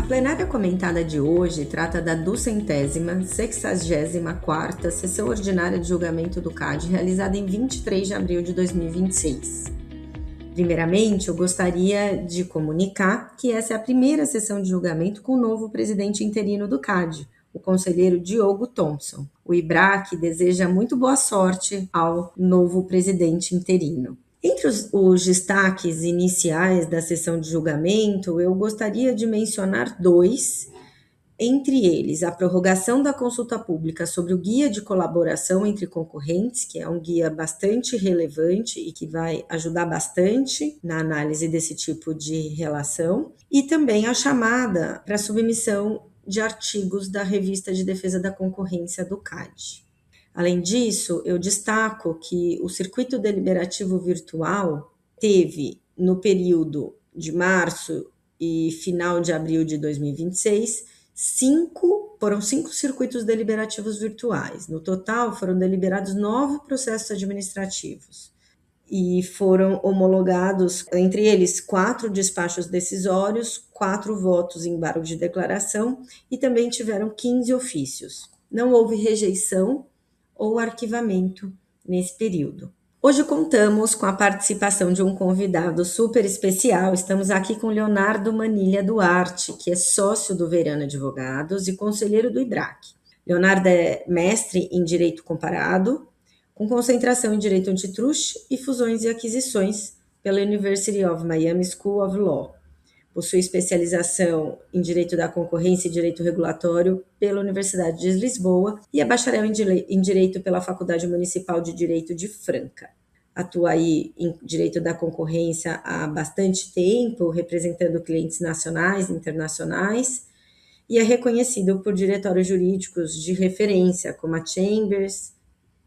plenária comentada de hoje trata da 264ª sessão ordinária de julgamento do CAD, realizada em 23 de abril de 2026. Primeiramente, eu gostaria de comunicar que essa é a primeira sessão de julgamento com o novo presidente interino do CAD, o conselheiro Diogo Thompson. O IBRAC deseja muito boa sorte ao novo presidente interino. Entre os destaques iniciais da sessão de julgamento, eu gostaria de mencionar dois, entre eles a prorrogação da consulta pública sobre o guia de colaboração entre concorrentes, que é um guia bastante relevante e que vai ajudar bastante na análise desse tipo de relação, e também a chamada para submissão de artigos da Revista de Defesa da Concorrência do CAD. Além disso, eu destaco que o circuito deliberativo virtual teve, no período de março e final de abril de 2026, foram cinco circuitos deliberativos virtuais. No total, foram deliberados 9 processos administrativos e foram homologados, entre eles, 4 despachos decisórios, 4 votos em embargo de declaração e também tiveram 15 ofícios. Não houve rejeição ou arquivamento nesse período. Hoje contamos com a participação de um convidado super especial. Estamos aqui com Leonardo Manilha Duarte, que é sócio do Verano Advogados e conselheiro do IBRAC. Leonardo é mestre em Direito Comparado, com concentração em Direito Antitruste e Fusões e Aquisições pela University of Miami School of Law. Possui especialização em Direito da Concorrência e Direito Regulatório pela Universidade de Lisboa e é bacharel em Direito pela Faculdade Municipal de Direito de Franca. Atua aí em Direito da Concorrência há bastante tempo, representando clientes nacionais e internacionais, e é reconhecido por diretórios jurídicos de referência, como a Chambers,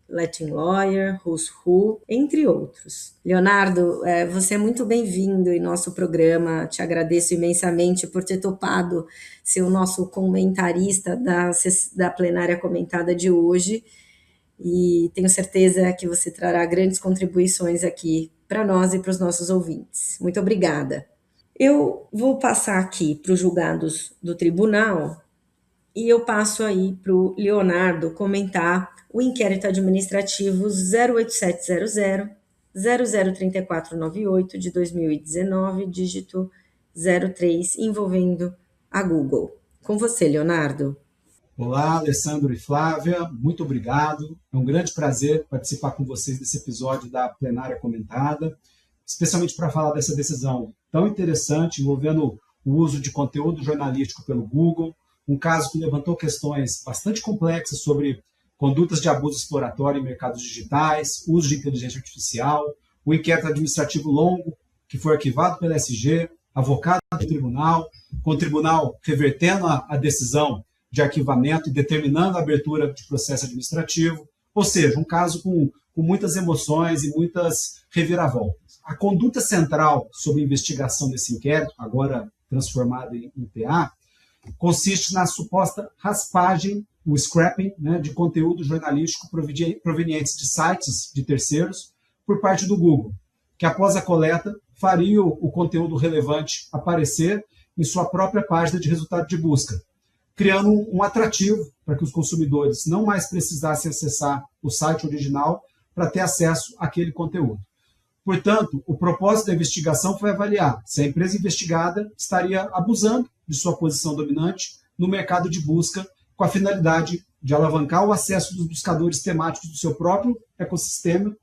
Latin Lawyer, Who's Who, entre outros. Leonardo, você é muito bem-vindo em nosso programa. Te agradeço imensamente por ter topado ser o nosso comentarista da plenária comentada de hoje e tenho certeza que você trará grandes contribuições aqui para nós e para os nossos ouvintes. Muito obrigada. Eu vou passar aqui para os julgados do tribunal e eu passo aí para o Leonardo comentar o inquérito administrativo 08700 003498 de 2019, dígito 03, envolvendo a Google. Com você, Leonardo. Olá, Alessandro e Flávia, muito obrigado. É um grande prazer participar com vocês desse episódio da plenária comentada, especialmente para falar dessa decisão tão interessante envolvendo o uso de conteúdo jornalístico pelo Google, um caso que levantou questões bastante complexas sobre condutas de abuso exploratório em mercados digitais, uso de inteligência artificial, o inquérito administrativo longo, que foi arquivado pela SG, avocado no tribunal, com o tribunal revertendo a decisão de arquivamento e determinando a abertura de processo administrativo, ou seja, um caso com muitas emoções e muitas reviravoltas. A conduta central sobre a investigação desse inquérito, agora transformado em PA, consiste na suposta raspagem, o scrapping, de conteúdo jornalístico provenientes de sites de terceiros por parte do Google, que após a coleta faria o conteúdo relevante aparecer em sua própria página de resultado de busca, criando um atrativo para que os consumidores não mais precisassem acessar o site original para ter acesso àquele conteúdo. Portanto, o propósito da investigação foi avaliar se a empresa investigada estaria abusando de sua posição dominante no mercado de busca com a finalidade de alavancar o acesso dos buscadores temáticos do seu próprio ecossistema,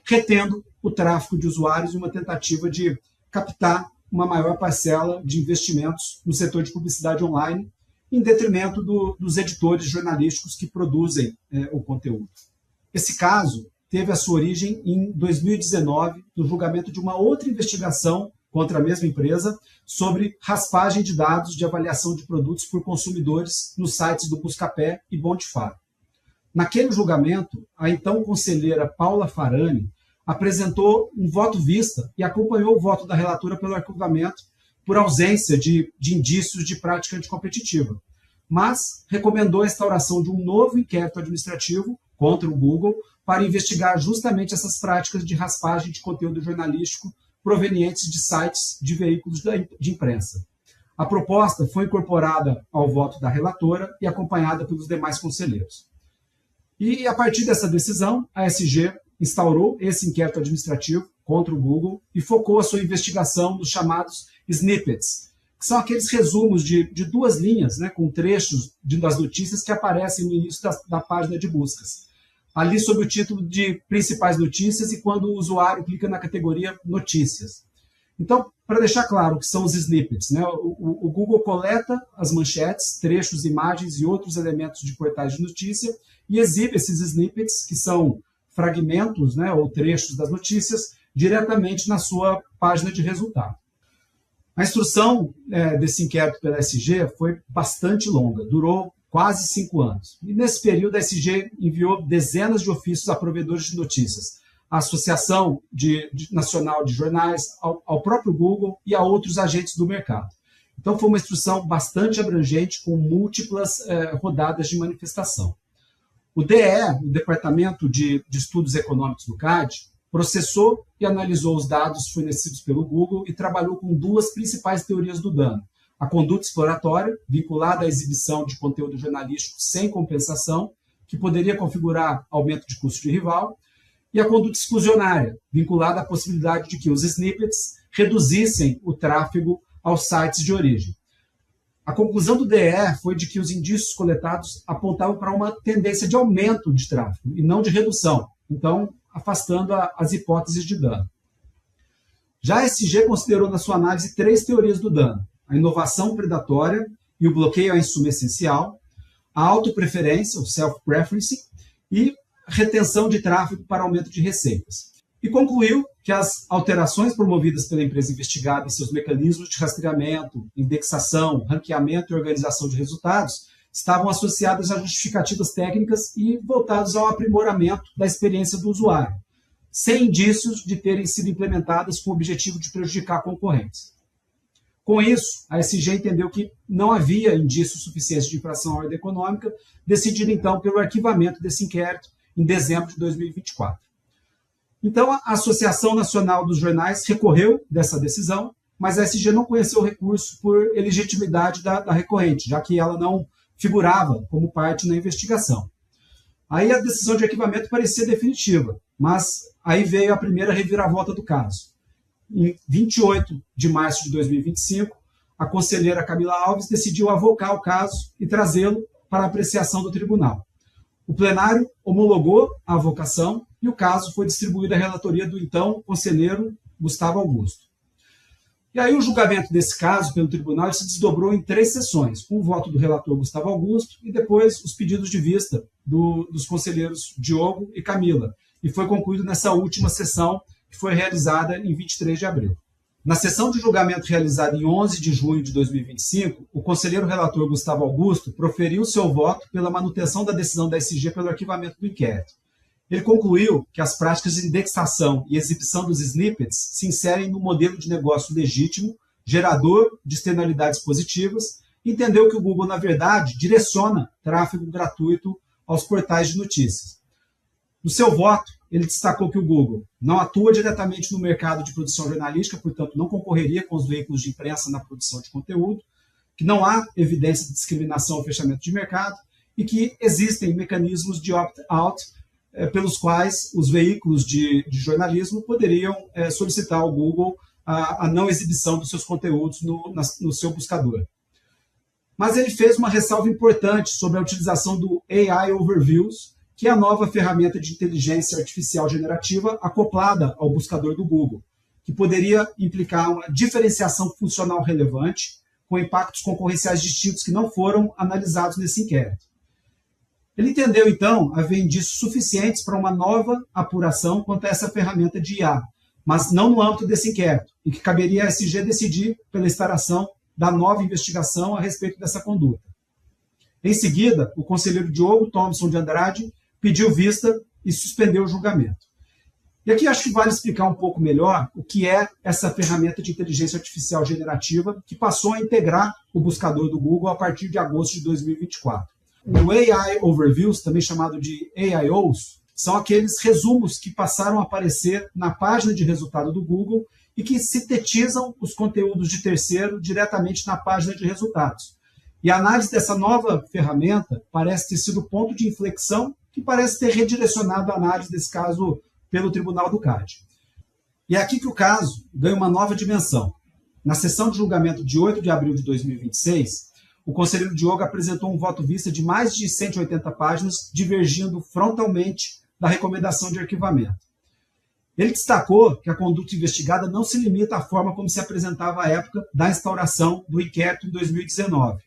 retendo o tráfego de usuários em uma tentativa de captar uma maior parcela de investimentos no setor de publicidade online, em detrimento dos editores jornalísticos que produzem o conteúdo. Esse caso teve a sua origem em 2019, no julgamento de uma outra investigação contra a mesma empresa sobre raspagem de dados de avaliação de produtos por consumidores nos sites do Buscapé e Bonfire. Naquele julgamento, a então conselheira Paula Farani apresentou um voto vista e acompanhou o voto da relatora pelo arquivamento por ausência de indícios de prática anticompetitiva, mas recomendou a instauração de um novo inquérito administrativo contra o Google para investigar justamente essas práticas de raspagem de conteúdo jornalístico provenientes de sites de veículos de imprensa. A proposta foi incorporada ao voto da relatora e acompanhada pelos demais conselheiros. E, a partir dessa decisão, a SG instaurou esse inquérito administrativo contra o Google e focou a sua investigação nos chamados snippets, que são aqueles resumos de 2 linhas, né, com trechos das notícias que aparecem no início da página de buscas. Ali sob o título de principais notícias e quando o usuário clica na categoria notícias. Então, para deixar claro o que são os snippets, né, o Google coleta as manchetes, trechos, imagens e outros elementos de portais de notícia e exibe esses snippets, que são fragmentos, né, ou trechos das notícias, diretamente na sua página de resultado. A instrução desse inquérito pela SG foi bastante longa, durou quase 5 anos. E nesse período a SG enviou dezenas de ofícios a provedores de notícias, à Associação Nacional de Jornais, ao próprio Google e a outros agentes do mercado. Então foi uma instrução bastante abrangente, com múltiplas rodadas de manifestação. O DE, o Departamento de Estudos Econômicos do CAD, processou e analisou os dados fornecidos pelo Google e trabalhou com 2 principais teorias do dano. A conduta exploratória, vinculada à exibição de conteúdo jornalístico sem compensação, que poderia configurar aumento de custo de rival, e a conduta exclusionária, vinculada à possibilidade de que os snippets reduzissem o tráfego aos sites de origem. A conclusão do DE foi de que os indícios coletados apontavam para uma tendência de aumento de tráfego e não de redução, então afastando as hipóteses de dano. Já a SG considerou na sua análise 3 teorias do dano: a inovação predatória e o bloqueio ao insumo essencial, a autopreferência, o self-preferencing, e retenção de tráfego para aumento de receitas. E concluiu que as alterações promovidas pela empresa investigada em seus mecanismos de rastreamento, indexação, ranqueamento e organização de resultados estavam associadas a justificativas técnicas e voltadas ao aprimoramento da experiência do usuário, sem indícios de terem sido implementadas com o objetivo de prejudicar concorrentes. Com isso, a SG entendeu que não havia indícios suficientes de infração à ordem econômica, decidindo então pelo arquivamento desse inquérito em dezembro de 2024. Então, a Associação Nacional dos Jornais recorreu dessa decisão, mas a SG não conheceu o recurso por ilegitimidade da recorrente, já que ela não figurava como parte na investigação. Aí a decisão de arquivamento parecia definitiva, mas aí veio a primeira reviravolta do caso. Em 28 de março de 2025, a conselheira Camila Alves decidiu avocar o caso e trazê-lo para a apreciação do tribunal. O plenário homologou a avocação e o caso foi distribuído à relatoria do então conselheiro Gustavo Augusto. E aí o julgamento desse caso pelo tribunal se desdobrou em 3 sessões, com o voto do relator Gustavo Augusto e depois os pedidos de vista dos conselheiros Diogo e Camila. E foi concluído nessa última sessão, que foi realizada em 23 de abril. Na sessão de julgamento realizada em 11 de junho de 2025, o conselheiro relator Gustavo Augusto proferiu seu voto pela manutenção da decisão da SG pelo arquivamento do inquérito. Ele concluiu que as práticas de indexação e exibição dos snippets se inserem no modelo de negócio legítimo, gerador de externalidades positivas, e entendeu que o Google, na verdade, direciona tráfego gratuito aos portais de notícias. No seu voto, ele destacou que o Google não atua diretamente no mercado de produção jornalística, portanto, não concorreria com os veículos de imprensa na produção de conteúdo, que não há evidência de discriminação ou fechamento de mercado e que existem mecanismos de opt-out pelos quais os veículos de jornalismo poderiam solicitar ao Google a não exibição dos seus conteúdos no seu buscador. Mas ele fez uma ressalva importante sobre a utilização do AI Overviews, que é a nova ferramenta de inteligência artificial generativa acoplada ao buscador do Google, que poderia implicar uma diferenciação funcional relevante, com impactos concorrenciais distintos que não foram analisados nesse inquérito. Ele entendeu, então, haver indícios suficientes para uma nova apuração quanto a essa ferramenta de IA, mas não no âmbito desse inquérito, e que caberia à SG decidir pela instauração da nova investigação a respeito dessa conduta. Em seguida, o conselheiro Diogo Thompson de Andrade pediu vista e suspendeu o julgamento. E aqui acho que vale explicar um pouco melhor o que é essa ferramenta de inteligência artificial generativa que passou a integrar o buscador do Google a partir de agosto de 2024. O AI Overviews, também chamado de AIOs, são aqueles resumos que passaram a aparecer na página de resultado do Google e que sintetizam os conteúdos de terceiro diretamente na página de resultados. E a análise dessa nova ferramenta parece ter sido o ponto de inflexão que parece ter redirecionado a análise desse caso pelo Tribunal do CAD. E é aqui que o caso ganha uma nova dimensão. Na sessão de julgamento de 8 de abril de 2026, o conselheiro Diogo apresentou um voto vista de mais de 180 páginas, divergindo frontalmente da recomendação de arquivamento. Ele destacou que a conduta investigada não se limita à forma como se apresentava à época da instauração do inquérito em 2019,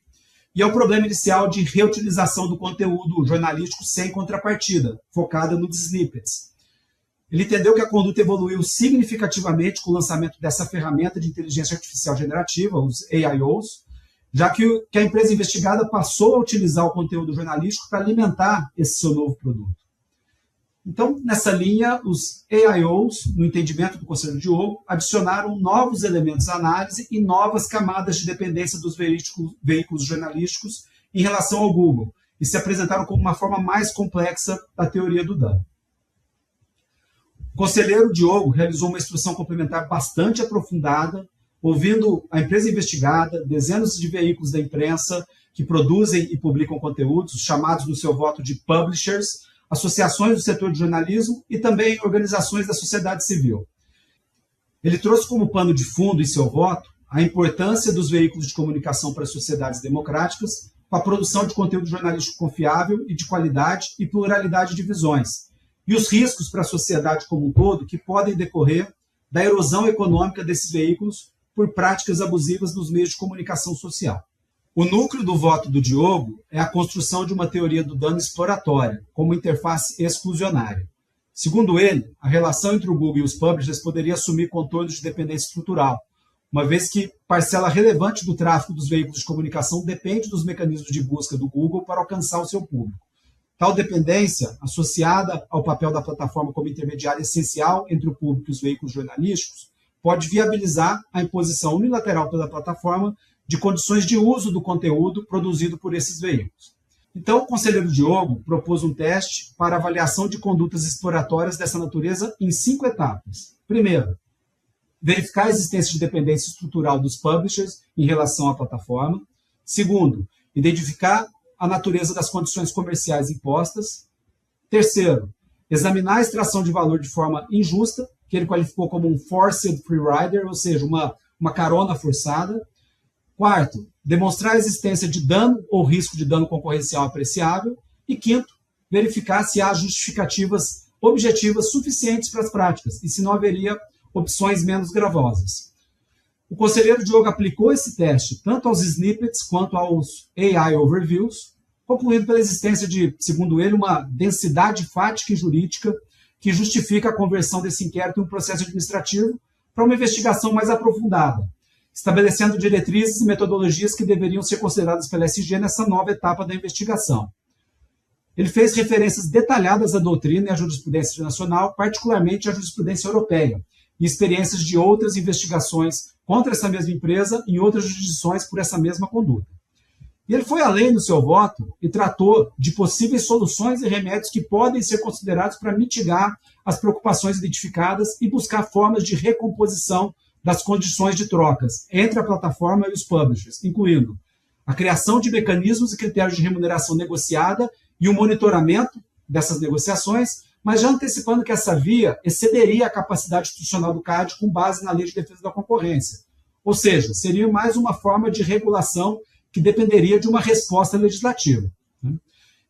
e ao problema inicial de reutilização do conteúdo jornalístico sem contrapartida, focada nos snippets. Ele entendeu que a conduta evoluiu significativamente com o lançamento dessa ferramenta de inteligência artificial generativa, os AIOs, já que a empresa investigada passou a utilizar o conteúdo jornalístico para alimentar esse seu novo produto. Então, nessa linha, os AIOs, no entendimento do conselheiro Diogo, adicionaram novos elementos à análise e novas camadas de dependência dos veículos jornalísticos em relação ao Google, e se apresentaram como uma forma mais complexa da teoria do dano. O conselheiro Diogo realizou uma instrução complementar bastante aprofundada, ouvindo a empresa investigada, dezenas de veículos da imprensa que produzem e publicam conteúdos, chamados no seu voto de publishers, associações do setor de jornalismo e também organizações da sociedade civil. Ele trouxe como pano de fundo em seu voto a importância dos veículos de comunicação para as sociedades democráticas, com a produção de conteúdo jornalístico confiável e de qualidade e pluralidade de visões, e os riscos para a sociedade como um todo que podem decorrer da erosão econômica desses veículos por práticas abusivas nos meios de comunicação social. O núcleo do voto do Diogo é a construção de uma teoria do dano exploratória, como interface exclusionária. Segundo ele, a relação entre o Google e os publishers poderia assumir contornos de dependência estrutural, uma vez que parcela relevante do tráfego dos veículos de comunicação depende dos mecanismos de busca do Google para alcançar o seu público. Tal dependência, associada ao papel da plataforma como intermediária essencial entre o público e os veículos jornalísticos, pode viabilizar a imposição unilateral pela plataforma de condições de uso do conteúdo produzido por esses veículos. Então, o conselheiro Diogo propôs um teste para avaliação de condutas exploratórias dessa natureza em 5 etapas. Primeiro, verificar a existência de dependência estrutural dos publishers em relação à plataforma. Segundo, identificar a natureza das condições comerciais impostas. Terceiro, examinar a extração de valor de forma injusta, que ele qualificou como um forced free rider, ou seja, uma carona forçada. Quarto, demonstrar a existência de dano ou risco de dano concorrencial apreciável. E quinto, verificar se há justificativas objetivas suficientes para as práticas e se não haveria opções menos gravosas. O conselheiro Diogo aplicou esse teste tanto aos snippets quanto aos AI overviews, concluindo pela existência de, segundo ele, uma densidade fática e jurídica que justifica a conversão desse inquérito em um processo administrativo para uma investigação mais aprofundada, estabelecendo diretrizes e metodologias que deveriam ser consideradas pela SG nessa nova etapa da investigação. Ele fez referências detalhadas à doutrina e à jurisprudência internacional, particularmente à jurisprudência europeia, e experiências de outras investigações contra essa mesma empresa em outras jurisdições por essa mesma conduta. E ele foi além no seu voto e tratou de possíveis soluções e remédios que podem ser considerados para mitigar as preocupações identificadas e buscar formas de recomposição das condições de trocas entre a plataforma e os publishers, incluindo a criação de mecanismos e critérios de remuneração negociada e o monitoramento dessas negociações, mas já antecipando que essa via excederia a capacidade institucional do CAD com base na Lei de Defesa da Concorrência. Ou seja, seria mais uma forma de regulação que dependeria de uma resposta legislativa.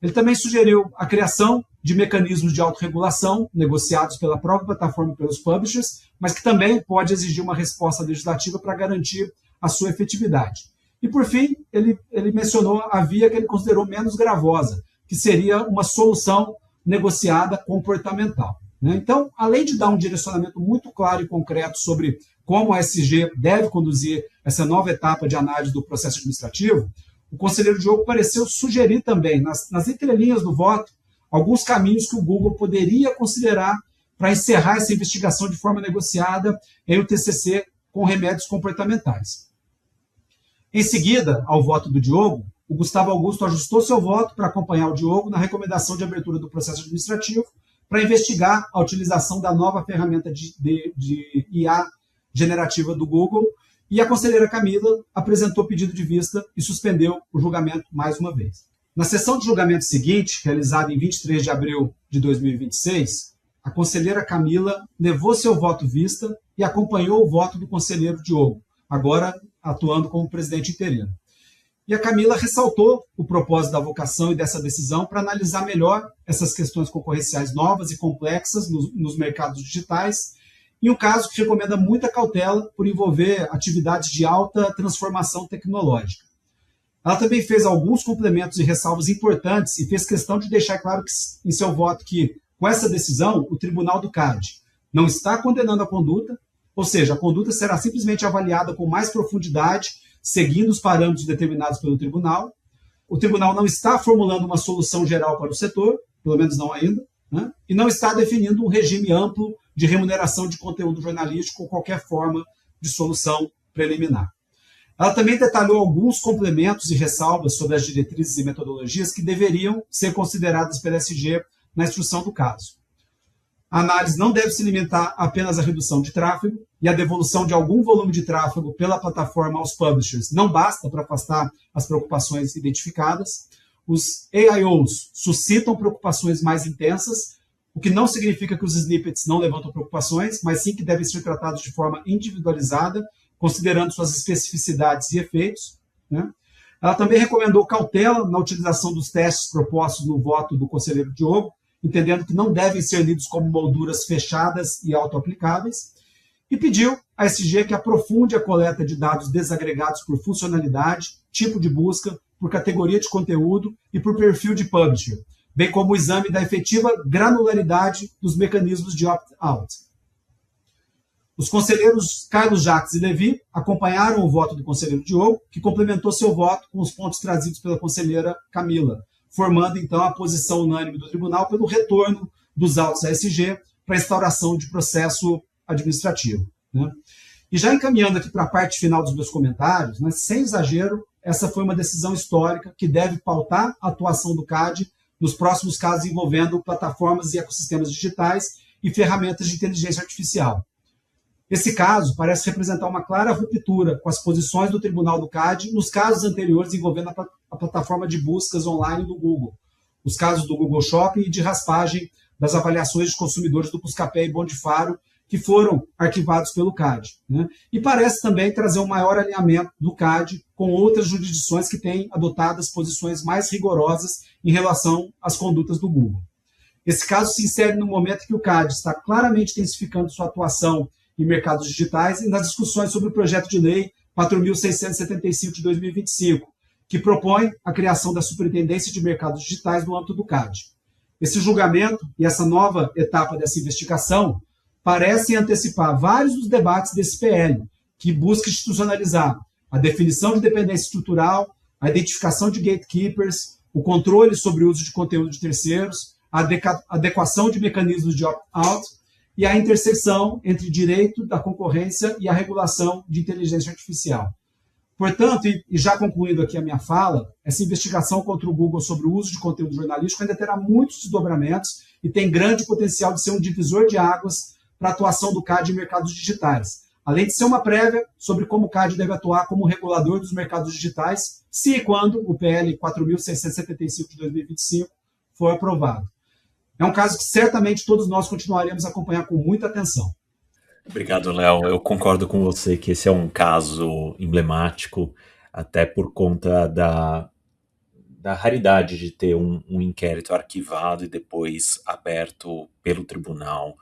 Ele também sugeriu a criação de mecanismos de autorregulação negociados pela própria plataforma e pelos publishers, mas que também pode exigir uma resposta legislativa para garantir a sua efetividade. E, por fim, ele mencionou a via que ele considerou menos gravosa, que seria uma solução negociada comportamental. Então, além de dar um direcionamento muito claro e concreto sobre como a SG deve conduzir essa nova etapa de análise do processo administrativo, o conselheiro Diogo pareceu sugerir também, nas entrelinhas do voto, alguns caminhos que o Google poderia considerar para encerrar essa investigação de forma negociada em um TCC com remédios comportamentais. Em seguida, ao voto do Diogo, o Gustavo Augusto ajustou seu voto para acompanhar o Diogo na recomendação de abertura do processo administrativo para investigar a utilização da nova ferramenta de IA generativa do Google, e a conselheira Camila apresentou pedido de vista e suspendeu o julgamento mais uma vez. Na sessão de julgamento seguinte, realizada em 23 de abril de 2026, a conselheira Camila levou seu voto vista e acompanhou o voto do conselheiro Diogo, agora atuando como presidente interino. E a Camila ressaltou o propósito da avocação e dessa decisão para analisar melhor essas questões concorrenciais novas e complexas nos mercados digitais, em um caso que recomenda muita cautela por envolver atividades de alta transformação tecnológica. Ela também fez alguns complementos e ressalvas importantes e fez questão de deixar claro em seu voto que, com essa decisão, o Tribunal do CAD não está condenando a conduta, ou seja, a conduta será simplesmente avaliada com mais profundidade, seguindo os parâmetros determinados pelo tribunal. O tribunal não está formulando uma solução geral para o setor, pelo menos não ainda, né? E não está definindo um regime amplo de remuneração de conteúdo jornalístico ou qualquer forma de solução preliminar. Ela também detalhou alguns complementos e ressalvas sobre as diretrizes e metodologias que deveriam ser consideradas pela SG na instrução do caso. A análise não deve se limitar apenas à redução de tráfego e à devolução de algum volume de tráfego pela plataforma aos publishers. Não basta para afastar as preocupações identificadas. Os AIOs suscitam preocupações mais intensas, o que não significa que os snippets não levantam preocupações, mas sim que devem ser tratados de forma individualizada, considerando suas especificidades e efeitos, né? Ela também recomendou cautela na utilização dos testes propostos no voto do conselheiro Diogo, entendendo que não devem ser lidos como molduras fechadas e autoaplicáveis, e pediu à SG que aprofunde a coleta de dados desagregados por funcionalidade, tipo de busca, por categoria de conteúdo e por perfil de publisher, bem como o exame da efetiva granularidade dos mecanismos de opt-out. Os conselheiros Carlos Jacques e Levi acompanharam o voto do conselheiro Diogo, que complementou seu voto com os pontos trazidos pela conselheira Camila, formando então a posição unânime do tribunal pelo retorno dos autos à SG para a instauração de processo administrativo, né? E já encaminhando aqui para a parte final dos meus comentários, né, sem exagero, essa foi uma decisão histórica que deve pautar a atuação do CAD nos próximos casos envolvendo plataformas e ecossistemas digitais e ferramentas de inteligência artificial. Esse caso parece representar uma clara ruptura com as posições do Tribunal do CAD nos casos anteriores envolvendo a plataforma de buscas online do Google, os casos do Google Shopping e de raspagem das avaliações de consumidores do Buscapé e Bondifaro, que foram arquivados pelo CAD, né? E parece também trazer um maior alinhamento do CAD com outras jurisdições que têm adotado as posições mais rigorosas em relação às condutas do Google. Esse caso se insere no momento que o CAD está claramente intensificando sua atuação em mercados digitais e nas discussões sobre o projeto de lei 4.675 de 2025, que propõe a criação da Superintendência de Mercados Digitais no âmbito do CAD. Esse julgamento e essa nova etapa dessa investigação parecem antecipar vários dos debates desse PL, que busca institucionalizar a definição de dependência estrutural, a identificação de gatekeepers, o controle sobre o uso de conteúdo de terceiros, a adequação de mecanismos de opt-out e a interseção entre direito da concorrência e a regulação de inteligência artificial. Portanto, e já concluindo aqui a minha fala, essa investigação contra o Google sobre o uso de conteúdo jornalístico ainda terá muitos desdobramentos e tem grande potencial de ser um divisor de águas para a atuação do CAD em mercados digitais, além de ser uma prévia sobre como o CAD deve atuar como regulador dos mercados digitais, se e quando o PL 4.675 de 2025 for aprovado. É um caso que certamente todos nós continuaremos a acompanhar com muita atenção. Obrigado, Léo. Eu concordo com você que esse é um caso emblemático, até por conta da raridade de ter um inquérito arquivado e depois aberto pelo tribunal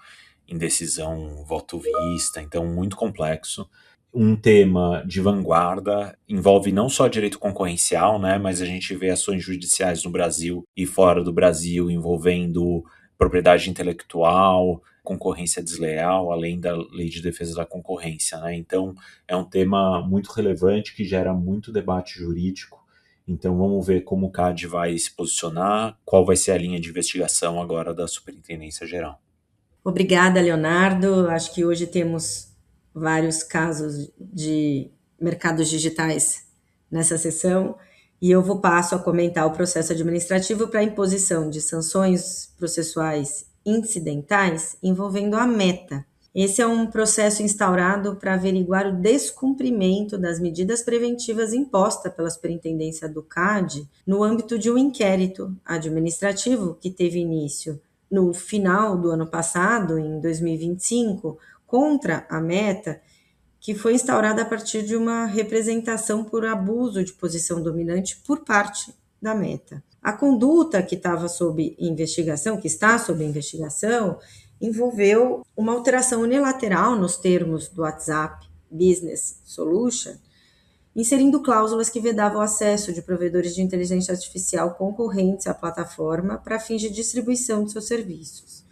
em decisão voto vista, então muito complexo. Um tema de vanguarda, envolve não só direito concorrencial, né, mas a gente vê ações judiciais no Brasil e fora do Brasil envolvendo propriedade intelectual, concorrência desleal, além da lei de defesa da concorrência, né? Então é um tema muito relevante que gera muito debate jurídico. Então vamos ver como o CAD vai se posicionar, qual vai ser a linha de investigação agora da Superintendência Geral. Obrigada, Leonardo. Acho que hoje temos vários casos de mercados digitais nessa sessão e eu passo a comentar o processo administrativo para a imposição de sanções processuais incidentais envolvendo a Meta. Esse é um processo instaurado para averiguar o descumprimento das medidas preventivas impostas pela Superintendência do CAD no âmbito de um inquérito administrativo que teve início no final do ano passado, em 2025, contra a Meta, que foi instaurada a partir de uma representação por abuso de posição dominante por parte da Meta. A conduta que estava sob investigação, que está sob investigação, envolveu uma alteração unilateral nos termos do WhatsApp Business Solution, inserindo cláusulas que vedavam o acesso de provedores de inteligência artificial concorrentes à plataforma para fins de distribuição de seus serviços.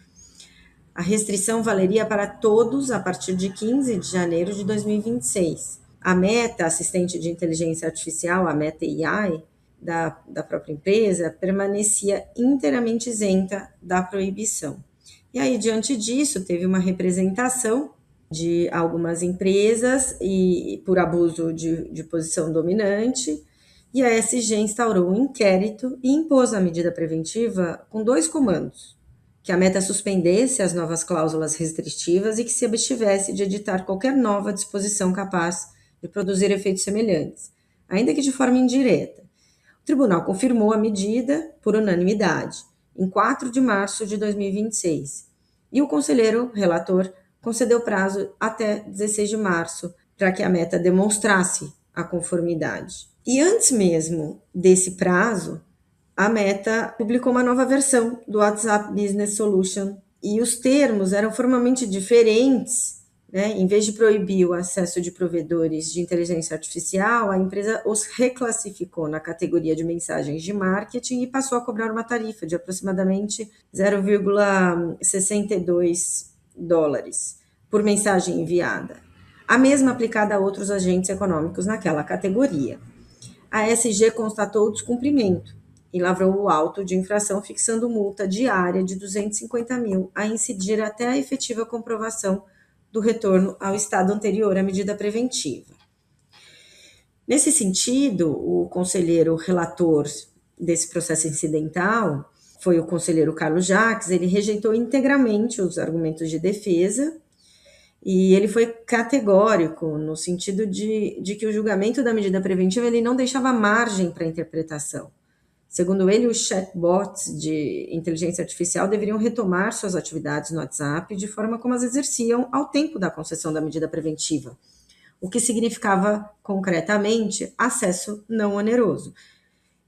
A restrição valeria para todos a partir de 15 de janeiro de 2026. A Meta, assistente de inteligência artificial, a Meta AI, da própria empresa, permanecia inteiramente isenta da proibição. E aí, diante disso, teve uma representação de algumas empresas e por abuso de posição dominante, e a SG instaurou um inquérito e impôs a medida preventiva com 2 comandos: que a Meta suspendesse as novas cláusulas restritivas e que se abstivesse de editar qualquer nova disposição capaz de produzir efeitos semelhantes, ainda que de forma indireta. O tribunal confirmou a medida por unanimidade, em 4 de março de 2026, e o conselheiro relator concedeu prazo até 16 de março para que a Meta demonstrasse a conformidade. E antes mesmo desse prazo, a Meta publicou uma nova versão do WhatsApp Business Solution e os termos eram formalmente diferentes, né? Em vez de proibir o acesso de provedores de inteligência artificial, a empresa os reclassificou na categoria de mensagens de marketing e passou a cobrar uma tarifa de aproximadamente 0,62 dólares por mensagem enviada, a mesma aplicada a outros agentes econômicos naquela categoria. A SG constatou o descumprimento e lavrou o auto de infração, fixando multa diária de 250 mil a incidir até a efetiva comprovação do retorno ao estado anterior à medida preventiva. Nesse sentido, o conselheiro relator desse processo incidental foi o conselheiro Carlos Jacques. Ele rejeitou integralmente os argumentos de defesa e ele foi categórico no sentido de que o julgamento da medida preventiva ele não deixava margem para interpretação. Segundo ele, os chatbots de inteligência artificial deveriam retomar suas atividades no WhatsApp de forma como as exerciam ao tempo da concessão da medida preventiva, o que significava, concretamente, acesso não oneroso,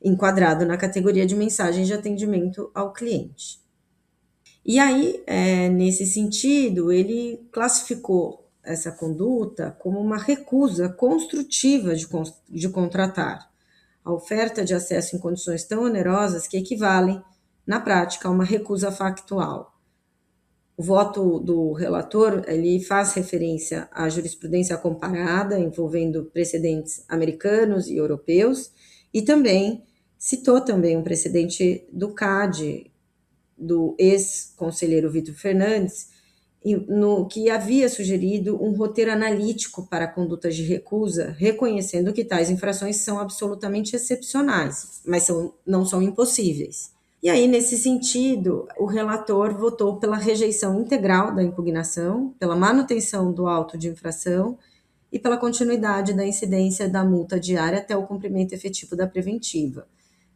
enquadrado na categoria de mensagens de atendimento ao cliente. E aí, nesse sentido, ele classificou essa conduta como uma recusa construtiva de contratar, a oferta de acesso em condições tão onerosas que equivalem, na prática, a uma recusa factual. O voto do relator ele faz referência à jurisprudência comparada envolvendo precedentes americanos e europeus e também citou também um precedente do CAD, do ex-conselheiro Vitor Fernandes, no que havia sugerido um roteiro analítico para condutas de recusa, reconhecendo que tais infrações são absolutamente excepcionais, mas não são impossíveis. E aí, nesse sentido, o relator votou pela rejeição integral da impugnação, pela manutenção do auto de infração e pela continuidade da incidência da multa diária até o cumprimento efetivo da preventiva.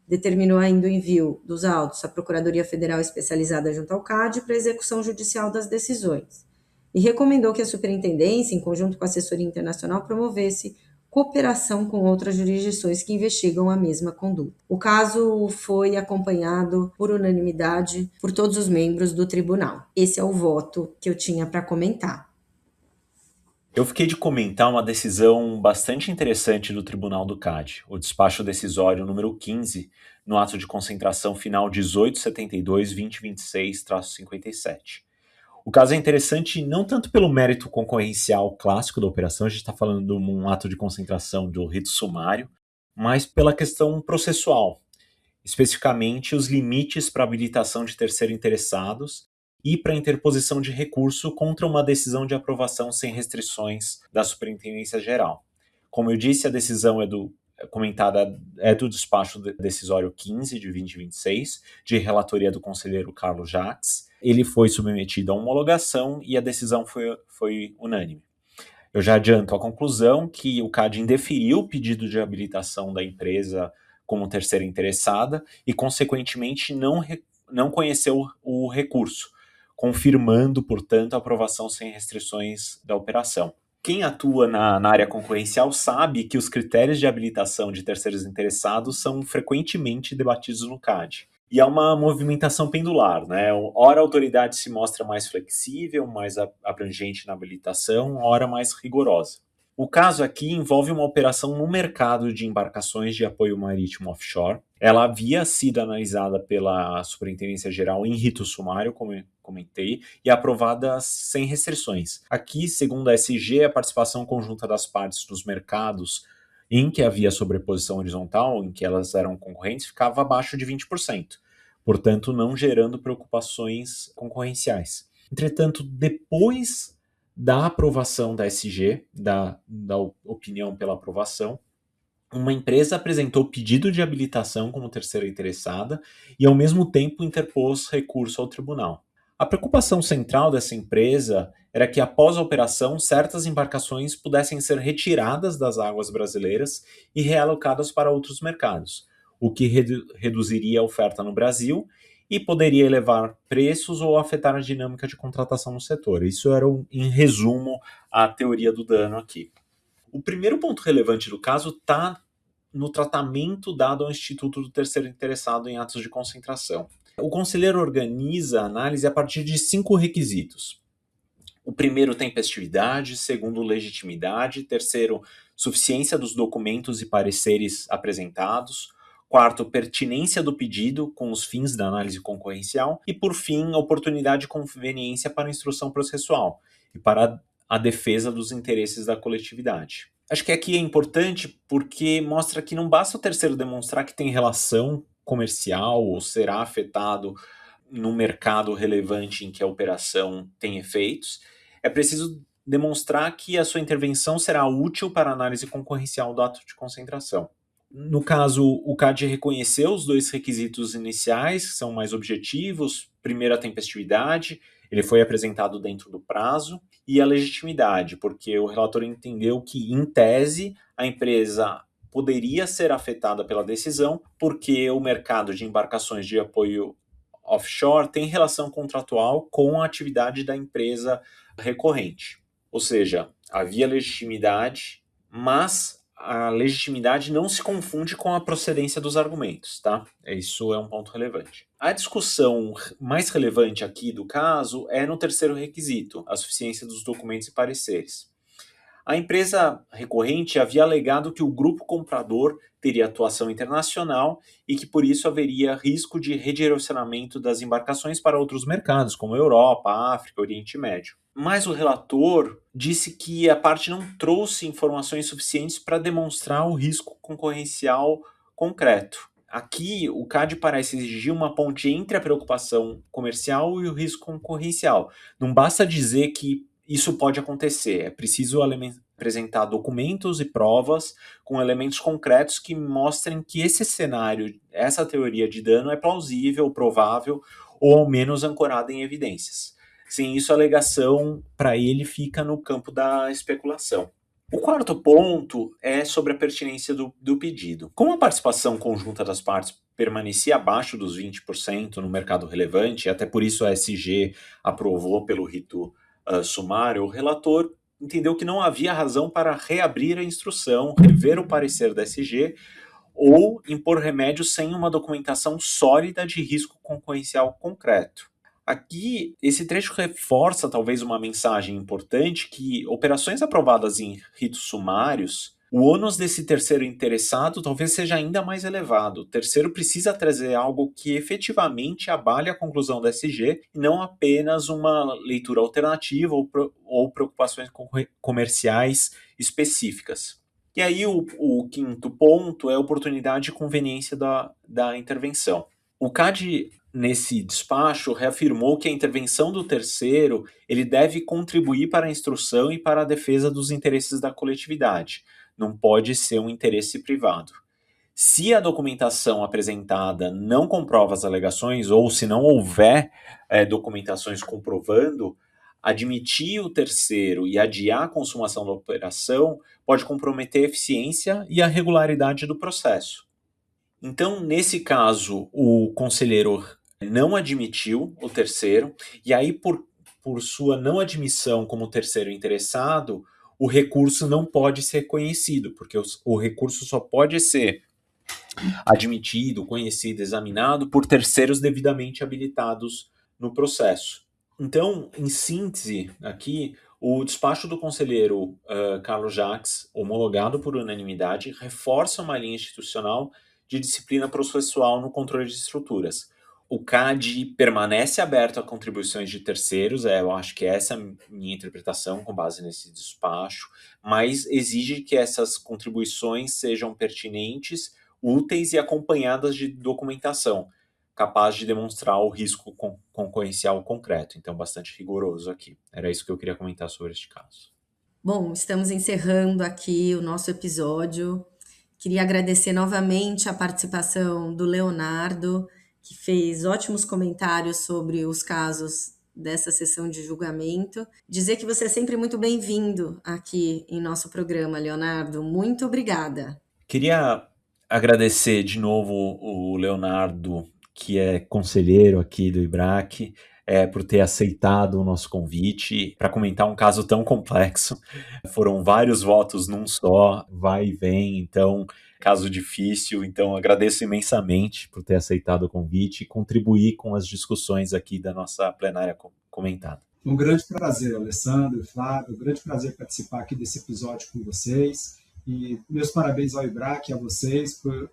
Determinou ainda o envio dos autos à Procuradoria Federal Especializada junto ao CAD para execução judicial das decisões e recomendou que a Superintendência, em conjunto com a Assessoria Internacional, promovesse cooperação com outras jurisdições que investigam a mesma conduta. O caso foi acompanhado por unanimidade por todos os membros do tribunal. Esse é o voto que eu tinha para comentar. Eu fiquei de comentar uma decisão bastante interessante do Tribunal do CAD, o despacho decisório número 15, no ato de concentração final 1872-2026-57. O caso é interessante não tanto pelo mérito concorrencial clássico da operação, a gente está falando de um ato de concentração do rito sumário, mas pela questão processual, especificamente os limites para habilitação de terceiros interessados e para interposição de recurso contra uma decisão de aprovação sem restrições da Superintendência Geral. Como eu disse, a decisão do despacho decisório 15 de 2026, de relatoria do conselheiro Carlos Jacques, ele foi submetido à homologação e a decisão foi unânime. Eu já adianto a conclusão que o CAD indeferiu o pedido de habilitação da empresa como terceira interessada e, consequentemente, não conheceu o recurso, confirmando, portanto, a aprovação sem restrições da operação. Quem atua na área concorrencial sabe que os critérios de habilitação de terceiros interessados são frequentemente debatidos no CAD. E há uma movimentação pendular, né? Ora a autoridade se mostra mais flexível, mais abrangente na habilitação, ora mais rigorosa. O caso aqui envolve uma operação no mercado de embarcações de apoio marítimo offshore. Ela havia sido analisada pela Superintendência Geral em rito sumário, como eu comentei, e aprovada sem restrições. Aqui, segundo a SG, a participação conjunta das partes nos mercados em que havia sobreposição horizontal, em que elas eram concorrentes, ficava abaixo de 20%, portanto, não gerando preocupações concorrenciais. Entretanto, depois da aprovação da SG, da opinião pela aprovação, uma empresa apresentou pedido de habilitação como terceira interessada e, ao mesmo tempo, interpôs recurso ao tribunal. A preocupação central dessa empresa era que, após a operação, certas embarcações pudessem ser retiradas das águas brasileiras e realocadas para outros mercados, o que reduziria a oferta no Brasil e poderia elevar preços ou afetar a dinâmica de contratação no setor. Isso era, em resumo, a teoria do dano aqui. O primeiro ponto relevante do caso está no tratamento dado ao Instituto do Terceiro Interessado em atos de concentração. O conselheiro organiza a análise a partir de 5 requisitos. O primeiro, tempestividade; segundo, legitimidade; terceiro, suficiência dos documentos e pareceres apresentados; quarto, pertinência do pedido com os fins da análise concorrencial; e, por fim, oportunidade e conveniência para a instrução processual e para a defesa dos interesses da coletividade. Acho que aqui é importante porque mostra que não basta o terceiro demonstrar que tem relação comercial ou será afetado no mercado relevante em que a operação tem efeitos. É preciso demonstrar que a sua intervenção será útil para a análise concorrencial do ato de concentração. No caso, o CAD reconheceu os 2 requisitos iniciais, que são mais objetivos. Primeiro, a tempestividade, ele foi apresentado dentro do prazo, e a legitimidade, porque o relator entendeu que, em tese, a empresa poderia ser afetada pela decisão, porque o mercado de embarcações de apoio offshore tem relação contratual com a atividade da empresa recorrente. Ou seja, havia legitimidade, mas a legitimidade não se confunde com a procedência dos argumentos, tá? Isso é um ponto relevante. A discussão mais relevante aqui do caso é no terceiro requisito, a suficiência dos documentos e pareceres. A empresa recorrente havia alegado que o grupo comprador teria atuação internacional e que por isso haveria risco de redirecionamento das embarcações para outros mercados, como Europa, África, Oriente Médio. Mas o relator disse que a parte não trouxe informações suficientes para demonstrar o risco concorrencial concreto. Aqui, o CAD parece exigir uma ponte entre a preocupação comercial e o risco concorrencial. Não basta dizer que isso pode acontecer, é preciso apresentar documentos e provas com elementos concretos que mostrem que esse cenário, essa teoria de dano é plausível, provável ou ao menos ancorada em evidências. Sem isso, a alegação para ele fica no campo da especulação. O quarto ponto é sobre a pertinência do pedido. Como a participação conjunta das partes permanecia abaixo dos 20% no mercado relevante, até por isso a SG aprovou pelo rito sumário, o relator entendeu que não havia razão para reabrir a instrução, rever o parecer da SG ou impor remédio sem uma documentação sólida de risco concorrencial concreto. Aqui, esse trecho reforça talvez uma mensagem importante que operações aprovadas em ritos sumários, o ônus desse terceiro interessado talvez seja ainda mais elevado. O terceiro precisa trazer algo que efetivamente abale a conclusão da SG e não apenas uma leitura alternativa ou preocupações comerciais específicas. E aí o quinto ponto é a oportunidade e conveniência da intervenção. O CAD, nesse despacho, reafirmou que a intervenção do terceiro ele deve contribuir para a instrução e para a defesa dos interesses da coletividade. Não pode ser um interesse privado. Se a documentação apresentada não comprova as alegações, ou se não houver documentações comprovando, admitir o terceiro e adiar a consumação da operação pode comprometer a eficiência e a regularidade do processo. Então, nesse caso, o conselheiro não admitiu o terceiro, e aí, por sua não admissão como terceiro interessado, o recurso não pode ser conhecido, porque o recurso só pode ser admitido, conhecido, examinado por terceiros devidamente habilitados no processo. Então, em síntese, aqui, o despacho do conselheiro Carlos Jacques, homologado por unanimidade, reforça uma linha institucional de disciplina processual no controle de estruturas. O CAD permanece aberto a contribuições de terceiros, eu acho que essa é a minha interpretação com base nesse despacho, mas exige que essas contribuições sejam pertinentes, úteis e acompanhadas de documentação, capaz de demonstrar o risco concorrencial concreto. Então, bastante rigoroso aqui. Era isso que eu queria comentar sobre este caso. Bom, estamos encerrando aqui o nosso episódio. Queria agradecer novamente a participação do Leonardo, que fez ótimos comentários sobre os casos dessa sessão de julgamento. Dizer que você é sempre muito bem-vindo aqui em nosso programa, Leonardo. Muito obrigada. Queria agradecer de novo o Leonardo, que é conselheiro aqui do IBRAC, por ter aceitado o nosso convite para comentar um caso tão complexo. Foram vários votos num só, vai e vem, então, caso difícil. Então, agradeço imensamente por ter aceitado o convite e contribuir com as discussões aqui da nossa plenária comentada. Um grande prazer, Alessandro e Flávio, um grande prazer participar aqui desse episódio com vocês. E meus parabéns ao IBRAC e a vocês por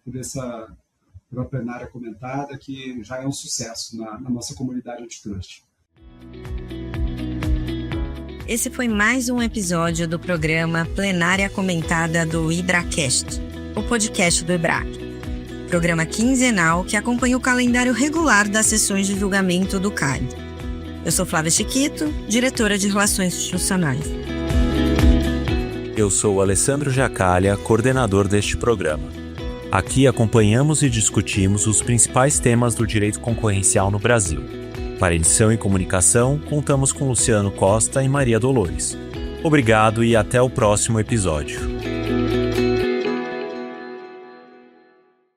a plenária comentada, que já é um sucesso na nossa comunidade antitrust. Esse foi mais um episódio do programa Plenária Comentada do IBRACast, o podcast do IBRAC. Programa quinzenal que acompanha o calendário regular das sessões de julgamento do CAD. Eu sou Flávia Chiquito, diretora de Relações Institucionais. Eu sou Alessandro Jacalha, coordenador deste programa. Aqui acompanhamos e discutimos os principais temas do direito concorrencial no Brasil. Para edição e comunicação, contamos com Luciano Costa e Maria Dolores. Obrigado e até o próximo episódio.